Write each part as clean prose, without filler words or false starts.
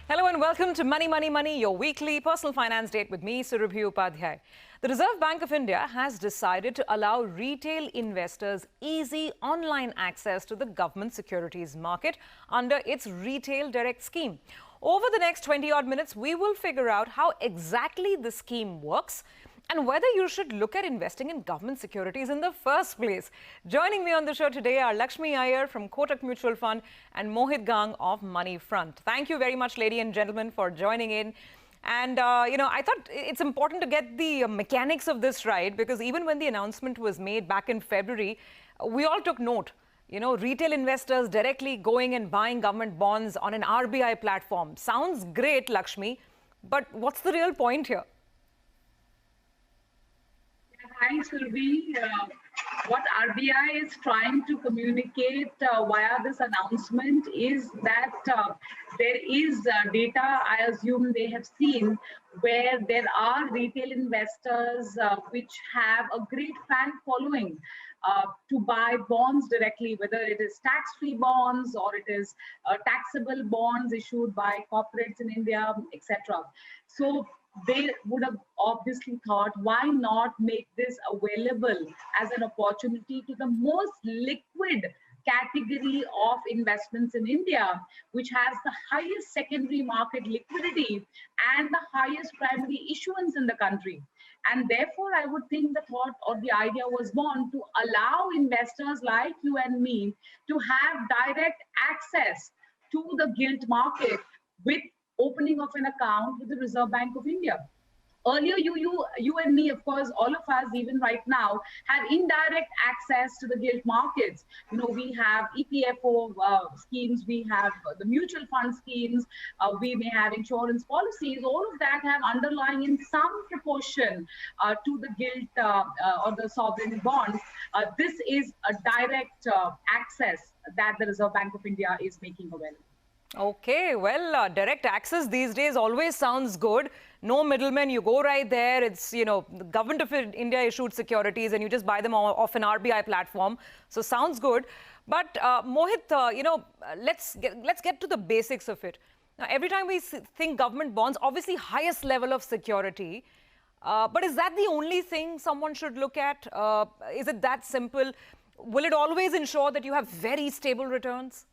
Hello and welcome to Money, Money, Money, your weekly personal finance date with me, Surabhi Upadhyay. The Reserve Bank of India has decided to allow retail investors easy online access to the government securities market under its Retail Direct scheme. Over the next 20-odd minutes, we will figure out how exactly the scheme works and whether you should look at investing in government securities in the first place. Joining me on the show today are Lakshmi Iyer from Kotak Mutual Fund and Mohit Gang of Moneyfront. Thank you very much, ladies and gentlemen, for joining in. And, I thought it's important to get the mechanics of this right, because even when the announcement was made back in February, we all took note. Retail investors directly going and buying government bonds on an RBI platform. Sounds great, Lakshmi, but what's the real point here? Hi, Surabhi. What RBI is trying to communicate via this announcement is that there is data, I assume they have seen, where there are retail investors which have a great fan following to buy bonds directly, whether it is tax-free bonds or it is taxable bonds issued by corporates in India, etc. So they would have obviously thought, why not make this available as an opportunity to the most liquid category of investments in India, which has the highest secondary market liquidity and the highest primary issuance in the country. And therefore, I would think the thought or the idea was born to allow investors like you and me to have direct access to the gilt market with opening of an account with the Reserve Bank of India. Earlier, you and me, of course, all of us, even right now, have indirect access to the gilt markets. We have EPFO schemes, we have the mutual fund schemes, we may have insurance policies. All of that have underlying in some proportion to the gilt or the sovereign bonds. This is a direct access that the Reserve Bank of India is making available. Okay, well, direct access these days always sounds good. No middlemen, you go right there. It's, the government of India issued securities and you just buy them off an RBI platform. So sounds good. But Mohit, let's get to the basics of it. Now, every time we think government bonds, obviously highest level of security. But is that the only thing someone should look at? Is it that simple? Will it always ensure that you have very stable returns?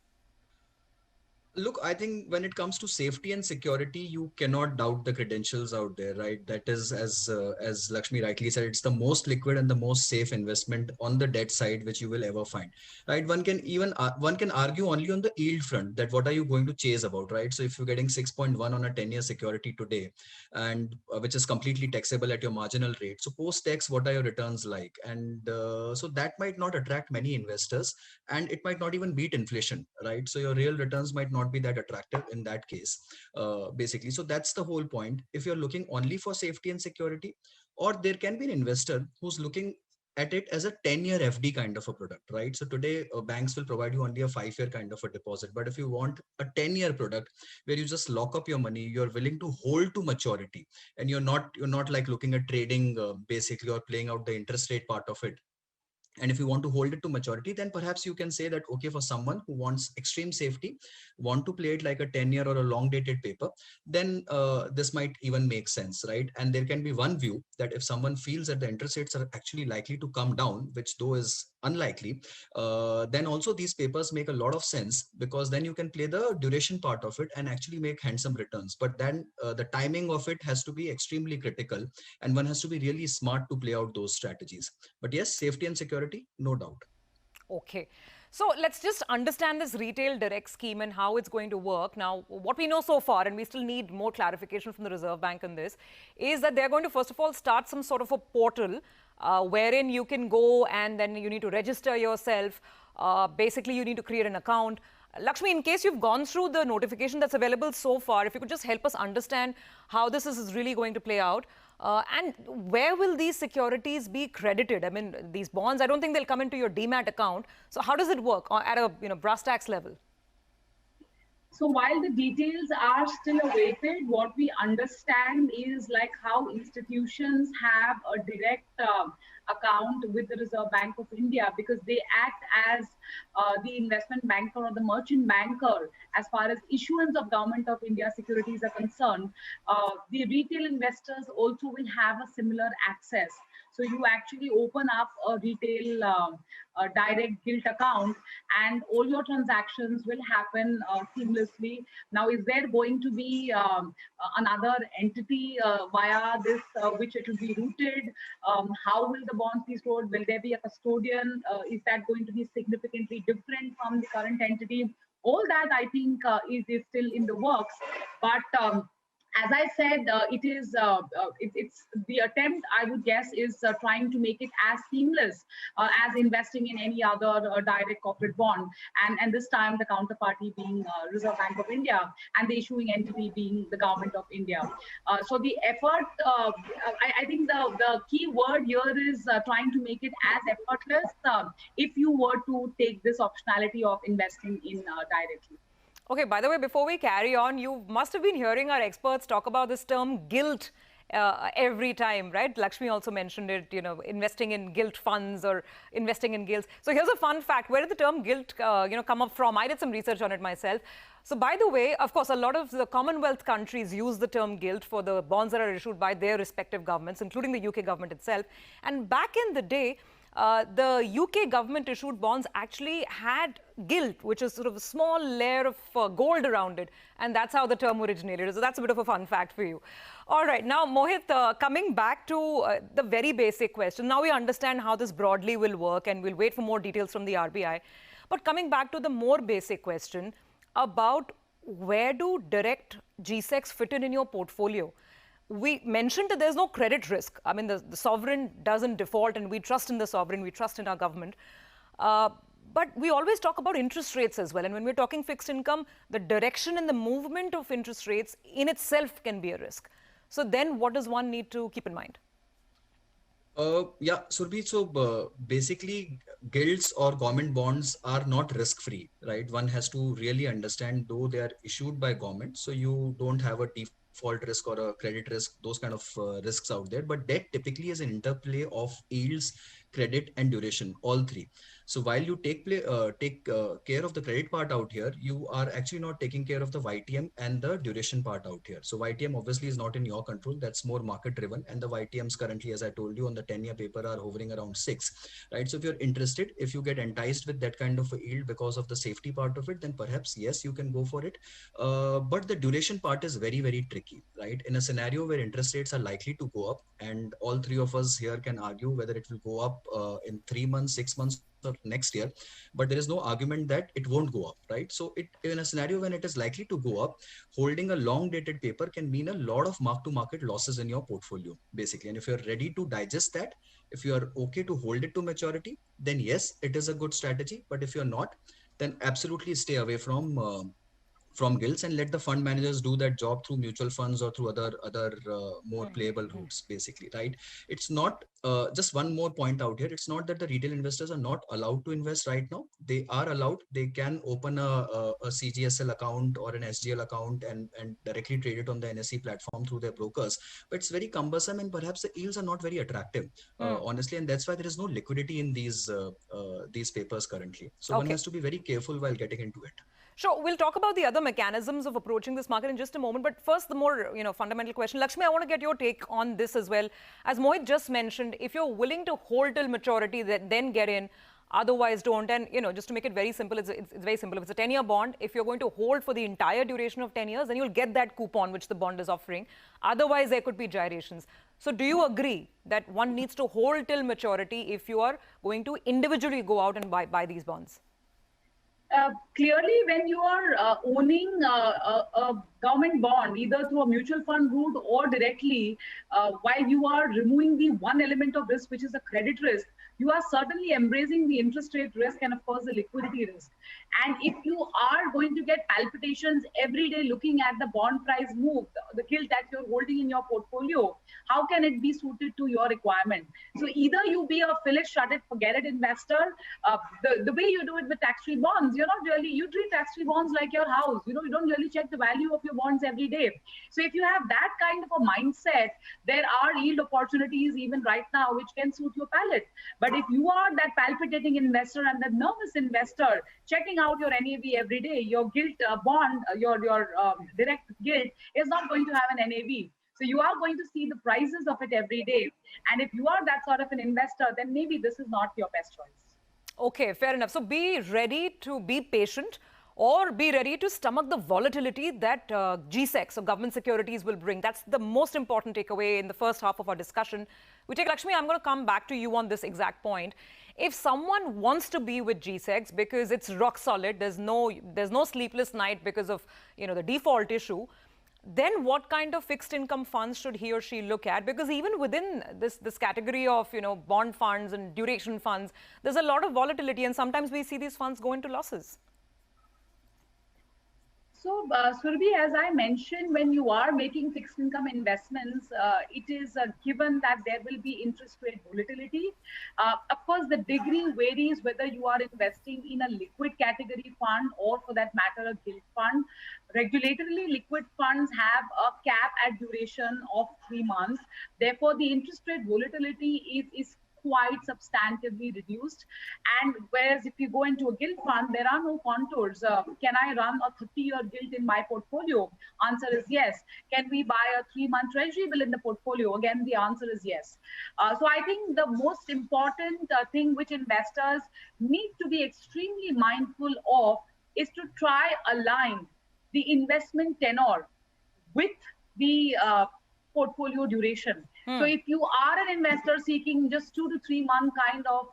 Look, I think when it comes to safety and security, you cannot doubt the credentials out there, right? That is, as Lakshmi rightly said, it's the most liquid and the most safe investment on the debt side which you will ever find, right? One can argue only on the yield front that what are you going to chase about, right? So if you're getting 6.1 on a 10-year security today, and which is completely taxable at your marginal rate, so post-tax, what are your returns like? And so that might not attract many investors, and it might not even beat inflation, right? So your real returns might not be that attractive in that case, basically. So that's the whole point. If you're looking only for safety and security, or there can be an investor who's looking at it as a 10-year FD kind of a product, right? So today banks will provide you only a 5-year kind of a deposit, but if you want a 10-year product where you just lock up your money, you're willing to hold to maturity, and you're not like looking at trading basically, or playing out the interest rate part of it. And if you want to hold it to maturity, then perhaps you can say that, okay, for someone who wants extreme safety, want to play it like a 10-year or a long dated paper, then this might even make sense, right? And there can be one view that if someone feels that the interest rates are actually likely to come down, which though is unlikely, then also these papers make a lot of sense, because then you can play the duration part of it and actually make handsome returns. But then the timing of it has to be extremely critical, and one has to be really smart to play out those strategies. But yes, safety and security, no doubt. Okay. So let's just understand this retail direct scheme and how it's going to work. Now, what we know so far, and we still need more clarification from the Reserve Bank on this, is that they're going to, first of all, start some sort of a portal wherein you can go and then you need to register yourself. Basically, you need to create an account. Lakshmi, in case you've gone through the notification that's available so far, if you could just help us understand how this is really going to play out. And where will these securities be credited? I mean, these bonds, I don't think they'll come into your demat account. So how does it work at a brass tacks level? So while the details are still awaited, what we understand is like how institutions have a direct account with the Reserve Bank of India, because they act as the investment banker or the merchant banker as far as issuance of Government of India securities are concerned. The retail investors also will have a similar access. So you actually open up a retail direct gilt account, and all your transactions will happen seamlessly. Now, is there going to be another entity via this, which it will be routed? How will the bonds be stored? Will there be a custodian? Is that going to be significantly different from the current entity? All that, I think, is still in the works. But as I said, it's the attempt, I would guess, is trying to make it as seamless as investing in any other direct corporate bond. And this time the counterparty being Reserve Bank of India, and the issuing entity being the Government of India. So the effort, I think the key word here is trying to make it as effortless if you were to take this optionality of investing in directly. Okay, by the way, before we carry on, you must have been hearing our experts talk about this term gilt every time, right? Lakshmi also mentioned it, investing in gilt funds or investing in gilts. So here's a fun fact. Where did the term gilt, come up from? I did some research on it myself. So by the way, of course, a lot of the Commonwealth countries use the term gilt for the bonds that are issued by their respective governments, including the UK government itself. And back in the day, the UK government issued bonds actually had gilt, which is sort of a small layer of gold around it. And that's how the term originated. So that's a bit of a fun fact for you. All right. Now, Mohit, coming back to the very basic question. Now we understand how this broadly will work, and we'll wait for more details from the RBI. But coming back to the more basic question about where do direct GSECs fit in your portfolio? We mentioned that there's no credit risk. I mean, the sovereign doesn't default, and we trust in the sovereign, we trust in our government. But we always talk about interest rates as well. And when we're talking fixed income, the direction and the movement of interest rates in itself can be a risk. So then what does one need to keep in mind? Yeah, Surbhi, so basically gilts or government bonds are not risk-free, right? One has to really understand, though they are issued by government, so you don't have a default risk or a credit risk, those kind of risks out there. But debt typically is an interplay of yields, credit, and duration, all three. So while you take care of the credit part out here, you are actually not taking care of the YTM and the duration part out here. So YTM obviously is not in your control. That's more market driven. And the YTMs currently, as I told you, on the 10-year paper are hovering around 6, right? So if you're interested, if you get enticed with that kind of a yield because of the safety part of it, then perhaps, yes, you can go for it. But the duration part is very, very tricky, right? In a scenario where interest rates are likely to go up, and all three of us here can argue whether it will go up in 3 months, 6 months, or next year, but there is no argument that it won't go up, right? So in a scenario when it is likely to go up, holding a long dated paper can mean a lot of mark to market losses in your portfolio, basically. And if you're ready to digest that, if you are okay to hold it to maturity, then yes, it is a good strategy. But if you're not, then absolutely stay away from gilts and let the fund managers do that job through mutual funds or through other more playable routes, basically, right? It's not just one more point out here. It's not that the retail investors are not allowed to invest right now. They are allowed. They can open a CGSL account or an SGL account and directly trade it on the NSE platform through their brokers. But it's very cumbersome, and perhaps the yields are not very attractive, honestly. And that's why there is no liquidity in these papers currently. So one has to be very careful while getting into it. Sure, we'll talk about the other mechanisms of approaching this market in just a moment. But first, the more fundamental question. Lakshmi, I want to get your take on this as well. As Mohit just mentioned, if you're willing to hold till maturity, then get in. Otherwise, don't. And just to make it very simple, it's very simple. If it's a 10-year bond, if you're going to hold for the entire duration of 10 years, then you'll get that coupon which the bond is offering. Otherwise, there could be gyrations. So do you agree that one needs to hold till maturity if you are going to individually go out and buy these bonds? Clearly, when you are owning a government bond, either through a mutual fund route or directly, while you are removing the one element of risk, which is the credit risk, you are certainly embracing the interest rate risk and of course the liquidity risk. And if you are going to get palpitations every day looking at the bond price move, the gilt that you're holding in your portfolio, how can it be suited to your requirement? So either you be a fill it, shut it, forget it investor. The way you do it with tax-free bonds, you treat tax-free bonds like your house. You don't really check the value of your bonds every day. So if you have that kind of a mindset, there are yield opportunities even right now which can suit your palate. But if you are that palpitating investor and the nervous investor checking out your NAV every day, your gilt bond, your direct gilt is not going to have an NAV. So you are going to see the prices of it every day. And if you are that sort of an investor, then maybe this is not your best choice. Okay, fair enough. So be ready to be patient or be ready to stomach the volatility that GSECs or government securities will bring. That's the most important takeaway in the first half of our discussion. Lakshmi, I'm going to come back to you on this exact point. If someone wants to be with GSECs because it's rock solid, there's no sleepless night because of the default issue, then what kind of fixed income funds should he or she look at? Because even within this category of bond funds and duration funds, there's a lot of volatility, and sometimes we see these funds go into losses. So, Surabhi, as I mentioned, when you are making fixed income investments, it is given that there will be interest rate volatility. Of course, the degree varies whether you are investing in a liquid category fund or, for that matter, a gilt fund. Regulatorily, liquid funds have a cap at duration of 3 months. Therefore, the interest rate volatility is quite substantively reduced. And whereas if you go into a gilt fund, there are no contours. Can I run a 30-year gilt in my portfolio? Answer is yes. Can we buy a 3-month treasury bill in the portfolio? Again, the answer is yes. So I think the most important thing which investors need to be extremely mindful of is to try align the investment tenor with the portfolio duration. So if you are an investor seeking just 2 to 3 month kind of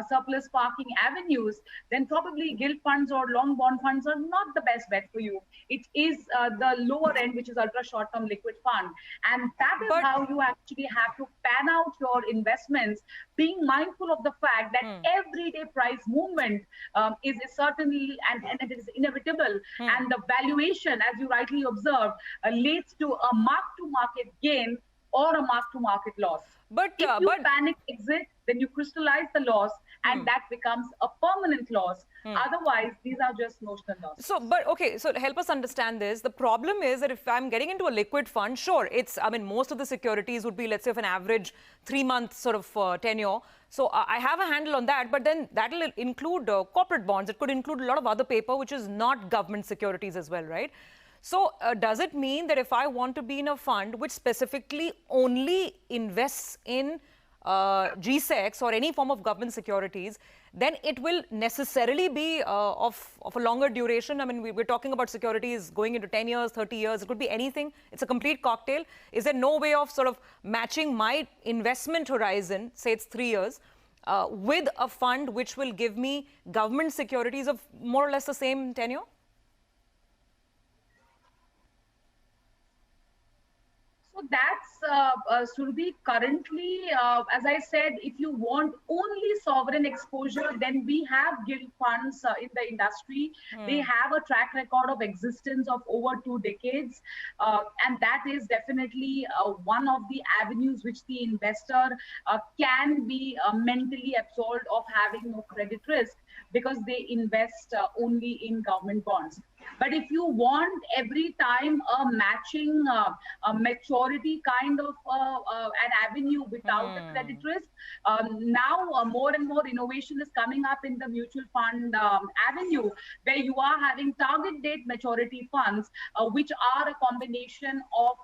surplus parking avenues, then probably gilt funds or long bond funds are not the best bet for you. It is the lower end, which is ultra short-term liquid fund. And that is how you actually have to pan out your investments, being mindful of the fact that everyday price movement is certainly, and it is inevitable. And the valuation, as you rightly observed, leads to a mark-to-market gain or a mark-to-market loss. But if you panic exit, then you crystallize the loss, and that becomes a permanent loss. Otherwise, these are just notional losses. So, so help us understand this. The problem is that if I'm getting into a liquid fund, sure, most of the securities would be, let's say, of an average 3-month sort of tenure. So I have a handle on that, but then that will include corporate bonds. It could include a lot of other paper, which is not government securities as well, right? So does it mean that if I want to be in a fund which specifically only invests in GSECs or any form of government securities, then it will necessarily be of a longer duration? I mean, we're talking about securities going into 10 years, 30 years. It could be anything. It's a complete cocktail. Is there no way of sort of matching my investment horizon, say it's 3 years, with a fund which will give me government securities of more or less the same tenure? So that's Surabhi, currently, as I said, if you want only sovereign exposure, then we have gilt funds in the industry. They have a track record of existence of over 2 decades. And that is definitely one of the avenues which the investor can be mentally absolved of having no credit risk, because they invest only in government bonds. But if you want every time a matching maturity kind of an avenue without the credit risk, now more and more innovation is coming up in the mutual fund avenue, where you are having target date maturity funds, which are a combination of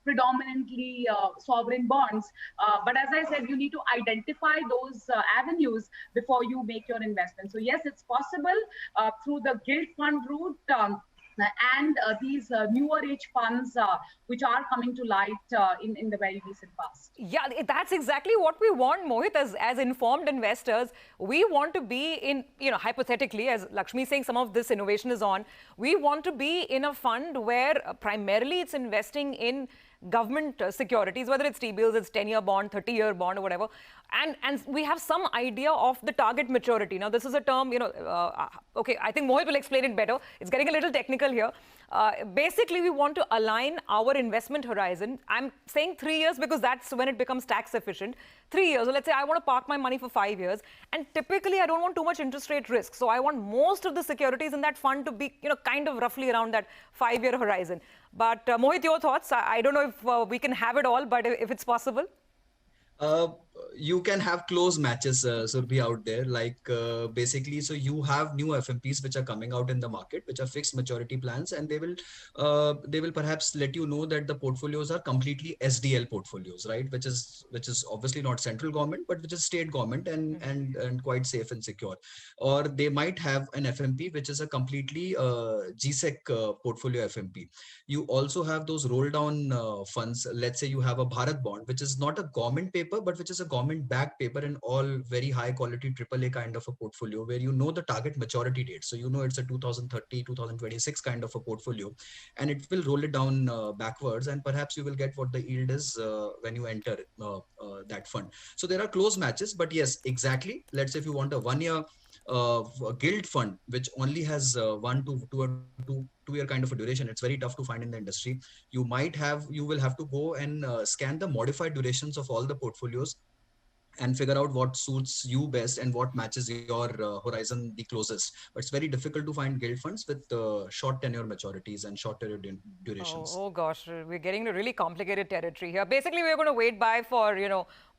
predominantly sovereign bonds. But as I said, you need to identify those avenues before you make your investment. So yes, it's possible through the gilt fund route, and these newer age funds which are coming to light in the very recent past. Yeah, that's exactly what we want, Mohit, as informed investors. We want to be in, hypothetically, as Lakshmi is saying, some of this innovation is on. We want to be in a fund where primarily it's investing in government securities, whether it's T-bills, it's 10-year bond, 30-year bond or whatever, and we have some idea of the target maturity. Now, this is a term, okay, I think Mohit will explain it better. It's getting a little technical here. Basically, we want to align our investment horizon. I'm saying 3 years because that's when it becomes tax efficient. 3 years. So let's say I want to park my money for 5 years, and typically I don't want too much interest rate risk. So I want most of the securities in that fund to be, kind of roughly around that 5-year horizon. But Mohit, your thoughts? I don't know if we can have it all, but if it's possible. You can have close matches, Surbhi, out there. Like basically, so you have new FMPs which are coming out in the market, which are fixed maturity plans, and they will perhaps let you know that the portfolios are completely SDL portfolios, right? Which is obviously not central government, but which is state government and quite safe and secure. Or they might have an FMP which is a completely GSEC portfolio FMP. You also have those roll down funds. Let's say you have a Bharat bond, which is not a government paper, but which is a government backed paper and all very high quality AAA kind of a portfolio where you know the target maturity date. So you know it's a 2030, 2026 kind of a portfolio, and it will roll it down backwards, and perhaps you will get what the yield is when you enter that fund. So there are close matches, but yes, exactly. Let's say if you want a 1 year gilt fund which only has 1 to 2 year kind of a duration, it's very tough to find in the industry. You will have to go and scan the modified durations of all the portfolios and figure out what suits you best and what matches your horizon the closest. But it's very difficult to find gilt funds with short tenure maturities and short tenure durations. Oh gosh, we're getting into really complicated territory here. Basically, we're going to wait by for,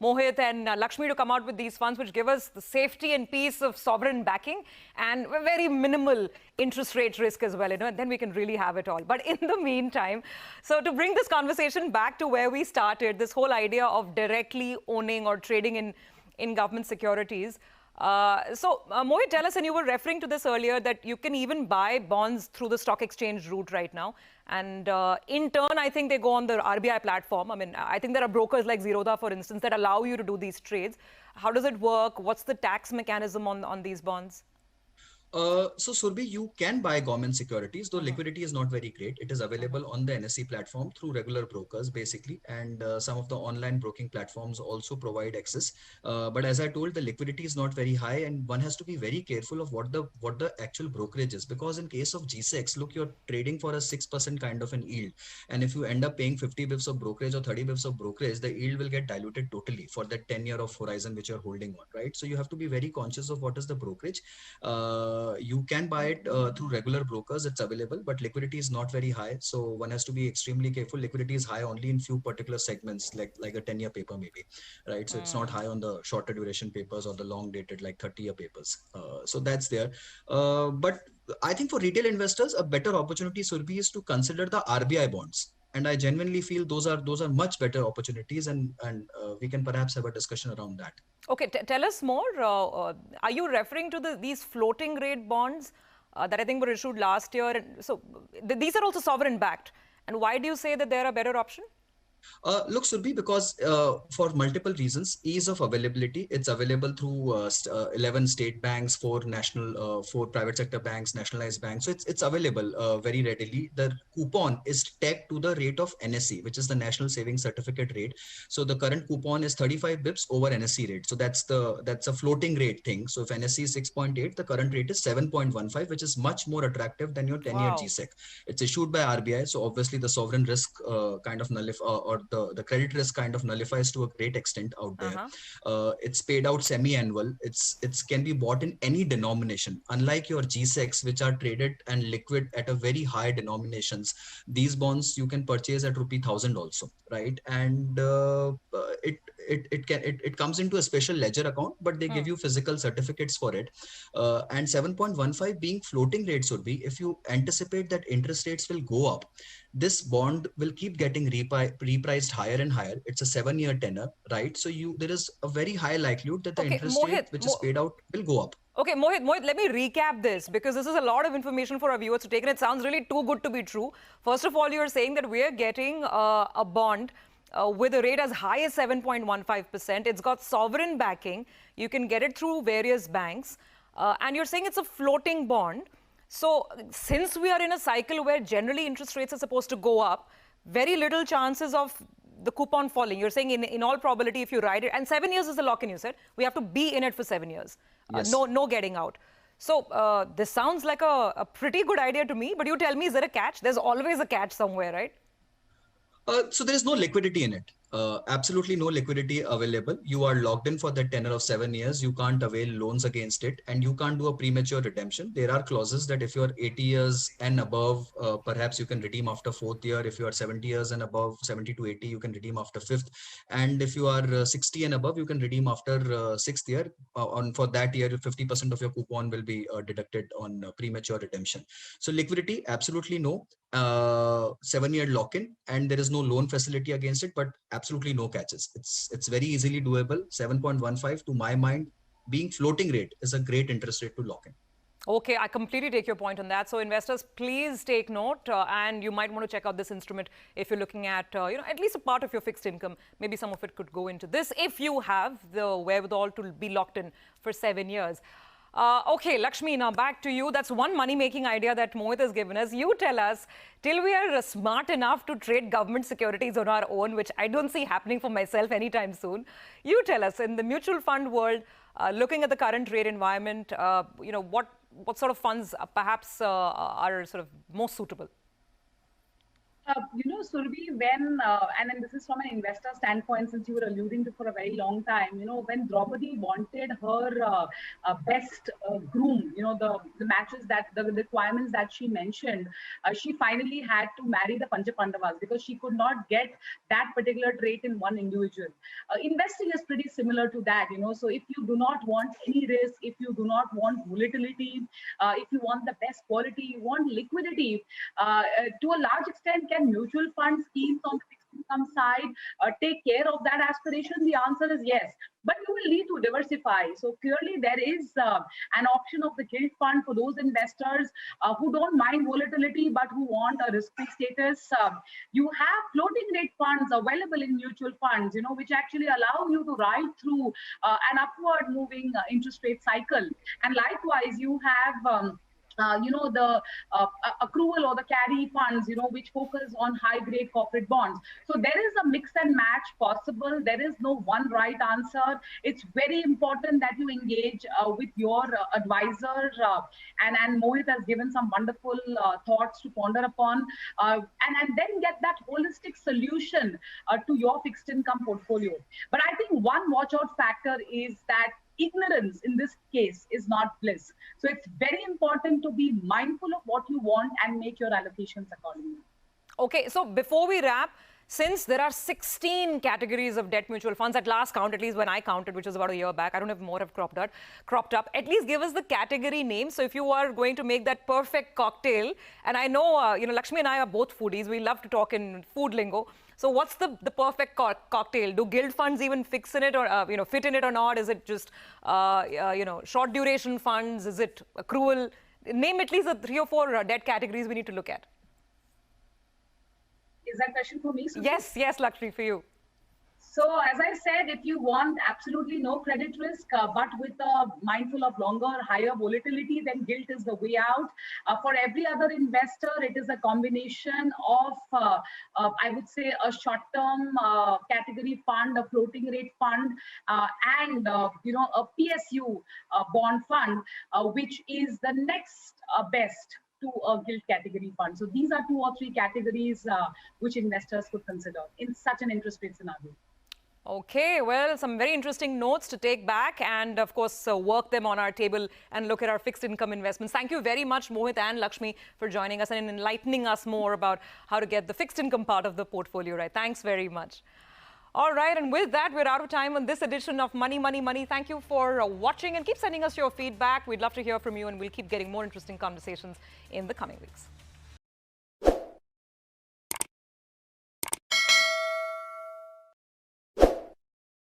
Mohit and Lakshmi to come out with these funds, which give us the safety and peace of sovereign backing and very minimal interest rate risk as well, and then we can really have it all. But in the meantime, so to bring this conversation back to where we started, this whole idea of directly owning or trading in government securities. Mohit, tell us, and you were referring to this earlier, that you can even buy bonds through the stock exchange route right now. And in turn, I think they go on the RBI platform. I mean, I think there are brokers like Zerodha, for instance, that allow you to do these trades. How does it work? What's the tax mechanism on these bonds? So Surbhi, you can buy government securities, though liquidity is not very great. It is available on the NSE platform through regular brokers, basically, and some of the online broking platforms also provide access. But as I told, the liquidity is not very high, and one has to be very careful of what the actual brokerage is. Because in case of G-Secs, look, you're trading for a 6% kind of an yield, and if you end up paying 50 bips of brokerage or 30 bips of brokerage, the yield will get diluted totally for that 10-year of horizon which you're holding on, right? So you have to be very conscious of what is the brokerage. You can buy it through regular brokers, it's available, but liquidity is not very high. So one has to be extremely careful. Liquidity is high only in few particular segments, like a 10-year paper maybe, right? So it's not high on the shorter duration papers or the long dated like 30-year papers. So that's there. But I think for retail investors, a better opportunity, Surbhi, is to consider the RBI bonds. And I genuinely feel those are much better opportunities, and we can perhaps have a discussion around that. Okay, tell us more. Are you referring to these floating rate bonds that I think were issued last year? And so these are also sovereign backed. And why do you say that they're a better option? Look, Surbhi, because for multiple reasons, ease of availability, it's available through 11 state banks, 4 private sector banks, nationalized banks. So it's available very readily. The coupon is tagged to the rate of NSE, which is the National Savings Certificate rate. So the current coupon is 35 bips over NSE rate. So that's a floating rate thing. So if NSE is 6.8, the current rate is 7.15, which is much more attractive than your 10-year G-Sec. It's issued by RBI. So obviously the sovereign risk kind of or the credit risk kind of nullifies to a great extent out there. It's paid out semi-annual. It can be bought in any denomination. Unlike your G-Secs, which are traded and liquid at a very high denominations, these bonds you can purchase at ₹1,000 also, right? And it comes into a special ledger account, but they give you physical certificates for it. And 7.15 being floating rate, should be, if you anticipate that interest rates will go up, this bond will keep getting repriced higher and higher. It's a 7-year tenor, right? So there is a very high likelihood that the interest rate which is paid out will go up. Okay, Mohit, let me recap this, because this is a lot of information for our viewers to take, and it sounds really too good to be true. First of all, you're saying that we're getting a bond with a rate as high as 7.15%. It's got sovereign backing. You can get it through various banks. And you're saying it's a floating bond. So since we are in a cycle where generally interest rates are supposed to go up, very little chances of the coupon falling. You're saying in all probability, if you ride it, and 7 years is the lock-in, you said, we have to be in it for 7 years. Yes. No getting out. So this sounds like a pretty good idea to me, but you tell me, is there a catch? There's always a catch somewhere, right? So there is no liquidity in it. Absolutely no liquidity available. You are locked in for the tenure of 7 years. You can't avail loans against it, and you can't do a premature redemption. There are clauses that if you're 80 years and above, perhaps you can redeem after 4th year. If you are 70 years and above, 70 to 80, you can redeem after 5th. And if you are 60 and above, you can redeem after 6th year. For that year, 50% of your coupon will be deducted on premature redemption. So liquidity, absolutely no. 7-year lock-in, and there is no loan facility against it, but absolutely no catches. It's very easily doable. 7.15 to my mind, being floating rate, is a great interest rate to lock in. Okay, I completely take your point on that. So investors, please take note, and you might want to check out this instrument if you're looking at, at least a part of your fixed income. Maybe some of it could go into this if you have the wherewithal to be locked in for 7 years. Okay, Lakshmi, now back to you. That's one money-making idea that Mohit has given us. You tell us, till we are smart enough to trade government securities on our own, which I don't see happening for myself anytime soon. You tell us, in the mutual fund world, looking at the current rate environment, what sort of funds perhaps are sort of most suitable? Surabhi, when, and then this is from an investor standpoint, since you were alluding to for a very long time, when Draupadi wanted her best groom, the matches the requirements that she mentioned, she finally had to marry the Panchapandavas because she could not get that particular trait in one individual. Investing is pretty similar to that, so if you do not want any risk, if you do not want volatility, if you want the best quality, you want liquidity, to a large extent, can mutual fund schemes on the fixed income side take care of that aspiration? The answer is yes, but you will need to diversify. So clearly there is an option of the gilt fund for those investors who don't mind volatility but who want a risk-free status. You have floating rate funds available in mutual funds, which actually allow you to ride through an upward moving interest rate cycle. And likewise, you have the accrual or the carry funds, which focus on high-grade corporate bonds. So there is a mix and match possible. There is no one right answer. It's very important that you engage with your advisor. And Mohit has given some wonderful thoughts to ponder upon, and then get that holistic solution to your fixed income portfolio. But I think one watch-out factor is that ignorance in this case is not bliss. So it's very important to be mindful of what you want and make your allocations accordingly. Okay, so before we wrap, since there are 16 categories of debt mutual funds at last count, at least when I counted, which was about a year back, I don't know if more have cropped up, at least give us the category name. So if you are going to make that perfect cocktail, and I know, Lakshmi and I are both foodies, we love to talk in food lingo. So what's the perfect cocktail? Do gilt funds even fix in it or, fit in it or not? Is it just, short duration funds? Is it accrual? Name at least the 3 or 4 debt categories we need to look at. Is that question for me, Susan? Yes, Lakshmi, for you. So as I said, if you want absolutely no credit risk, but with a mindful of longer, higher volatility, then gilt is the way out. For every other investor, it is a combination of, I would say, a short-term category fund, a floating rate fund, and a PSU bond fund, which is the next best to a gilt category fund. So these are 2 or 3 categories which investors could consider in such an interest rate scenario. Okay, well, some very interesting notes to take back and, of course, work them on our table and look at our fixed income investments. Thank you very much, Mohit and Lakshmi, for joining us and enlightening us more about how to get the fixed income part of the portfolio right. Thanks very much. All right, and with that, we're out of time on this edition of Money, Money, Money. Thank you for watching and keep sending us your feedback. We'd love to hear from you, and we'll keep getting more interesting conversations in the coming weeks.